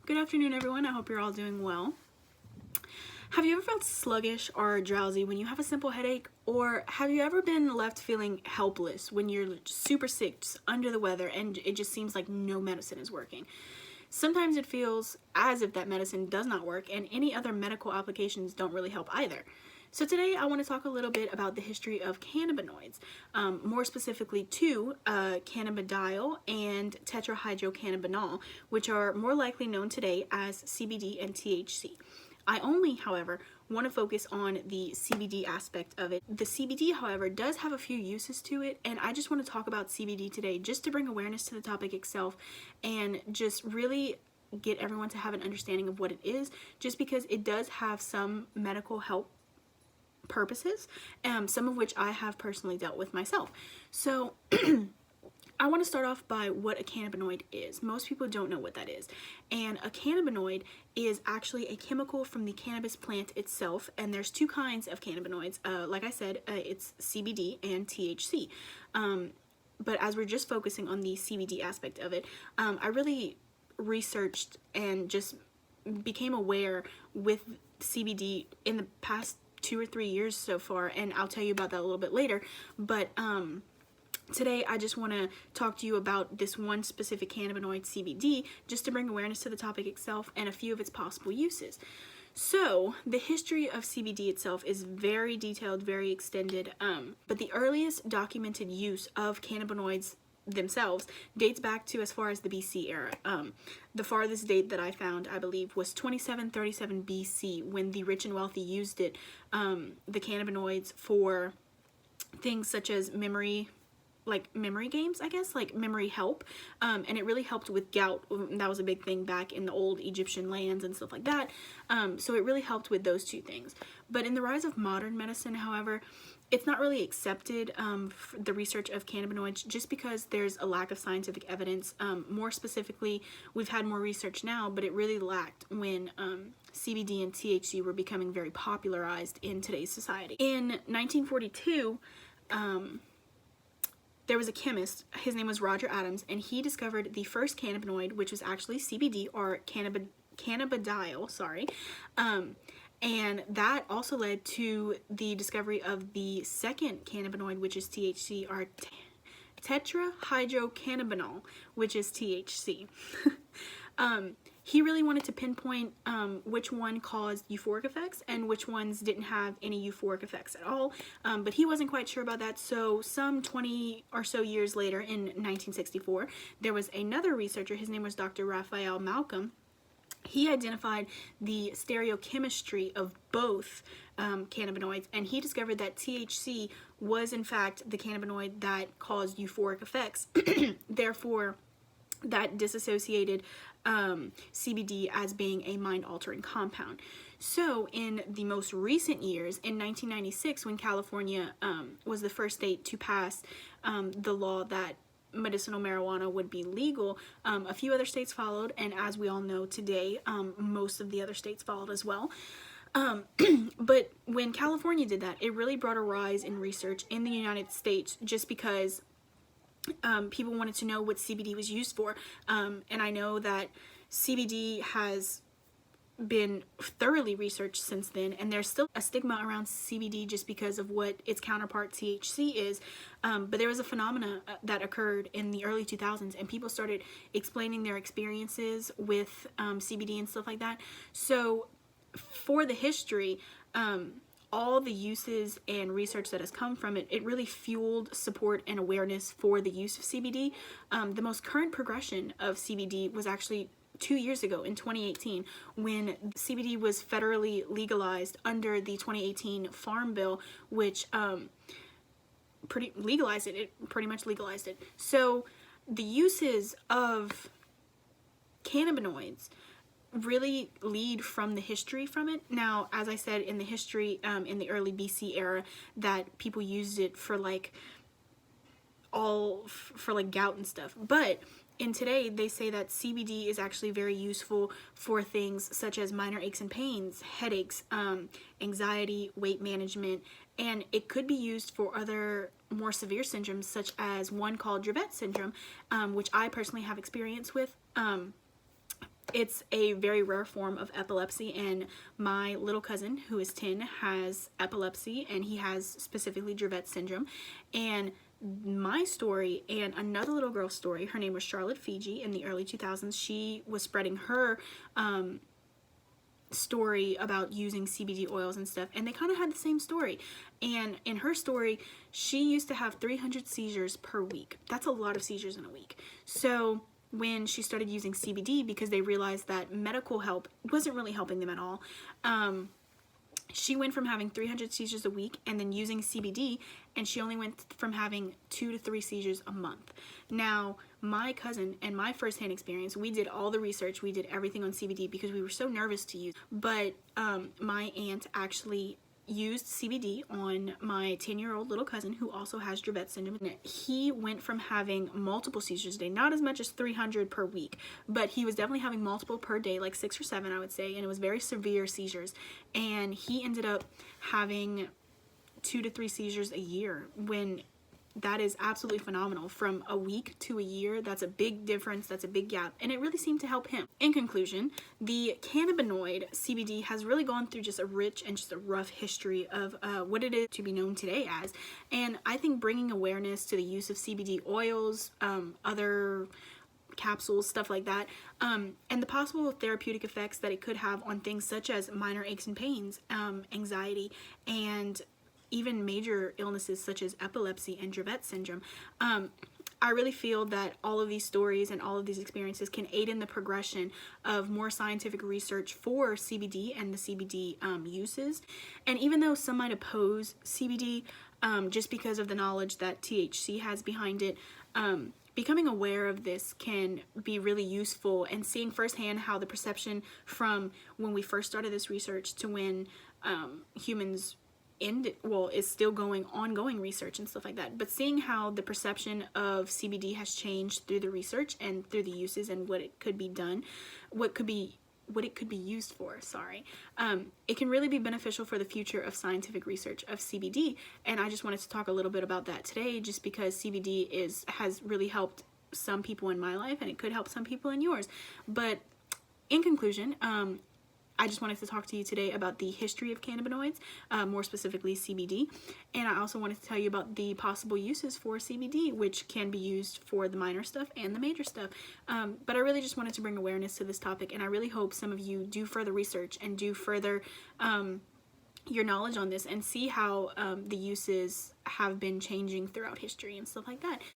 Good afternoon, everyone. I hope you're all doing well. Have you ever felt sluggish or drowsy when you have a simple headache? Or have you ever been left feeling helpless when you're super sick, just under the weather, and it just seems like no medicine is working? Sometimes it feels as if that medicine does not work and any other medical applications don't really help either. So today I want to talk a little bit about the history of cannabinoids, more specifically cannabidiol and tetrahydrocannabinol, which are more likely known today as CBD and THC. I only, however, want to focus on the CBD aspect of it. The CBD, however, does have a few uses to it, and I just want to talk about CBD today just to bring awareness to the topic itself and just really get everyone to have an understanding of what it is, just because it does have some medical help purposes, some of which I have personally dealt with myself. So I want to start off by what a cannabinoid is. Most people don't know what that is. And a cannabinoid is actually a chemical from the cannabis plant itself. And there's two kinds of cannabinoids. Like I said, it's CBD and THC. But as we're just focusing on the CBD aspect of it, I really researched and just became aware with CBD in the past 2 or 3 years so far. And I'll tell you about that a little bit later. But today, I just want to talk to you about this one specific cannabinoid, CBD, just to bring awareness to the topic itself and a few of its possible uses. So, the history of CBD itself is very detailed, very extended, but the earliest documented use of cannabinoids themselves dates back to as far as the BC era. The farthest date that I found, I believe, was 2737 BC, when the rich and wealthy used it, the cannabinoids, for things such as memory games, I guess, like memory help, and it really helped with gout. That was a big thing back in the old Egyptian lands and stuff like that, so it really helped with those two things. But in the rise of modern medicine, however, it's not really accepted, for the research of cannabinoids, just because there's a lack of scientific evidence. More specifically, we've had more research now, but it really lacked when CBD and THC were becoming very popularized in today's society. In 1942, there was a chemist, his name was Roger Adams, and he discovered the first cannabinoid, which was actually CBD, or cannabidiol, and that also led to the discovery of the second cannabinoid, which is THC, or tetrahydrocannabinol, which is THC. He really wanted to pinpoint which one caused euphoric effects and which ones didn't have any euphoric effects at all, but he wasn't quite sure about that. So some 20 or so years later, in 1964, there was another researcher. His name was Dr. Raphael Malcolm. He identified the stereochemistry of both cannabinoids, and he discovered that THC was in fact the cannabinoid that caused euphoric effects. Therefore, that disassociated CBD as being a mind-altering compound. So in the most recent years, in 1996, when California was the first state to pass the law that medicinal marijuana would be legal, a few other states followed, and as we all know today, most of the other states followed as well. But when California did that, it really brought a rise in research in the United States, just because people wanted to know what CBD was used for, and I know that CBD has been thoroughly researched since then, and there's still a stigma around CBD just because of what its counterpart THC is, but there was a phenomena that occurred in the early 2000s, and people started explaining their experiences with CBD and stuff like that. So for the history, all the uses and research that has come from it, it really fueled support and awareness for the use of CBD. The most current progression of CBD was actually 2 years ago, in 2018, when CBD was federally legalized under the 2018 Farm Bill, which pretty much legalized it. So the uses of cannabinoids really lead from the history from it. Now, as I said, in the history, in the early BC era, that people used it for like gout and stuff. But in today, they say that CBD is actually very useful for things such as minor aches and pains, headaches, anxiety, weight management, and it could be used for other more severe syndromes, such as one called Dravet syndrome, which I personally have experience with. it's a very rare form of epilepsy, and my little cousin, who is 10, has epilepsy, and he has specifically Dravet syndrome. And my story and another little girl's story, her name was Charlotte Fiji, in the early 2000s, she was spreading her story about using CBD oils and stuff, and they kind of had the same story. And in her story, she used to have 300 seizures per week. That's a lot of seizures in a week. So when she started using CBD, because they realized that medical help wasn't really helping them at all, she went from having 300 seizures a week and then using CBD, and she only went from having 2 to 3 seizures a month. Now, my cousin and my firsthand experience, we did all the research, we did everything on CBD because we were so nervous to use. But my aunt actually used CBD on my 10-year-old little cousin who also has Dravet syndrome. He went from having multiple seizures a day, not as much as 300 per week, but he was definitely having multiple per day, like 6 or 7, I would say, and it was very severe seizures. And he ended up having 2 to 3 seizures a year, when that is absolutely phenomenal. From a week to a year, that's a big difference, that's a big gap, and it really seemed to help him. In conclusion, the cannabinoid CBD has really gone through just a rich and just a rough history of what it is to be known today as, and I think bringing awareness to the use of CBD oils, other capsules, stuff like that, and the possible therapeutic effects that it could have on things such as minor aches and pains, anxiety, and even major illnesses such as epilepsy and Dravet syndrome. I really feel that all of these stories and all of these experiences can aid in the progression of more scientific research for CBD and the CBD uses. And even though some might oppose CBD just because of the knowledge that THC has behind it, becoming aware of this can be really useful, and seeing firsthand how the perception from when we first started this research to when humans is still ongoing research and stuff like that, but seeing how the perception of CBD has changed through the research and through the uses and what it could be done, what it could be used for, it can really be beneficial for the future of scientific research of CBD. And I just wanted to talk a little bit about that today, just because CBD has really helped some people in my life, and it could help some people in yours. But in conclusion, I just wanted to talk to you today about the history of cannabinoids, more specifically CBD, and I also wanted to tell you about the possible uses for CBD, which can be used for the minor stuff and the major stuff. But I really just wanted to bring awareness to this topic, and I really hope some of you do further research and do further your knowledge on this, and see how the uses have been changing throughout history and stuff like that.